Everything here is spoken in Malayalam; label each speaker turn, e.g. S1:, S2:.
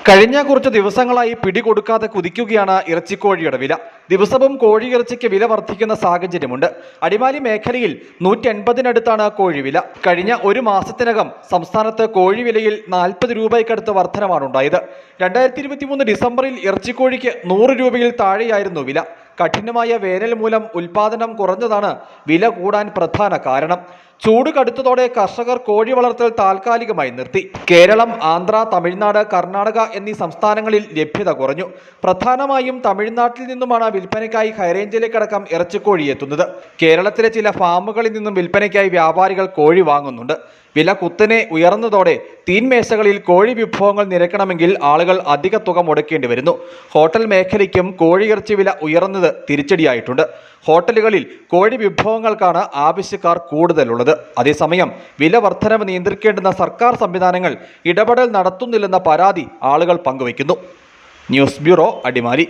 S1: കഴിഞ്ഞ കുറച്ച് ദിവസങ്ങളായി പിടികൊടുക്കാതെ കുതിക്കുകയാണ് ഇറച്ചിക്കോഴിയുടെ വില. ദിവസവും കോഴിയിറച്ചിക്ക് വില വർദ്ധിക്കുന്ന സാഹചര്യമുണ്ട്. അടിമാലി മേഖലയിൽ 180-നടുത്താണ് കോഴിവില. കഴിഞ്ഞ ഒരു മാസത്തിനകം സംസ്ഥാനത്ത് കോഴിവിലയിൽ 40 രൂപയ്ക്കടുത്ത് വർധനമാണുണ്ടായത്. 2023 ഡിസംബറിൽ ഇറച്ചിക്കോഴിക്ക് 100 രൂപയിൽ താഴെയായിരുന്നു വില. കഠിനമായ വേനൽ മൂലം ഉൽപാദനം കുറഞ്ഞതാണ് വില കൂടാൻ പ്രധാന കാരണം. ചൂട് കടുത്തതോടെ കർഷകർ കോഴി വളർത്തൽ താൽക്കാലികമായി നിർത്തി. കേരളം, ആന്ധ്ര, തമിഴ്നാട്, കർണാടക എന്നീ സംസ്ഥാനങ്ങളിൽ ലഭ്യത കുറഞ്ഞു. പ്രധാനമായും തമിഴ്നാട്ടിൽ നിന്നുമാണ് വിൽപ്പനയ്ക്കായി ഹൈറേഞ്ചിലേക്കടക്കം ഇറച്ചിക്കോഴി എത്തുന്നത്. കേരളത്തിലെ ചില ഫാമുകളിൽ നിന്നും വിൽപ്പനയ്ക്കായി വ്യാപാരികൾ കോഴി വാങ്ങുന്നുണ്ട്. വില കുത്തനെ ഉയർന്നതോടെ തീൻമേശകളിൽ കോഴി വിഭവങ്ങൾ നിരക്കണമെങ്കിൽ ആളുകൾ അധിക തുക മുടക്കേണ്ടി വരുന്നു. ഹോട്ടൽ മേഖലയ്ക്കും കോഴിയിറച്ചി വില ഉയർന്നത് തിരിച്ചടിയായിട്ടുണ്ട്. ഹോട്ടലുകളിൽ കോഴി വിഭവങ്ങൾക്കാണ് ആവശ്യക്കാർ കൂടുതലുള്ളത്. അതേസമയം വില വർധനവ് നിയന്ത്രിക്കേണ്ടുന്ന സർക്കാർ സംവിധാനങ്ങൾ ഇടപെടൽ നടത്തുന്നില്ലെന്ന പരാതി ആളുകൾ പങ്കുവയ്ക്കുന്നു. News bureau, Adimali.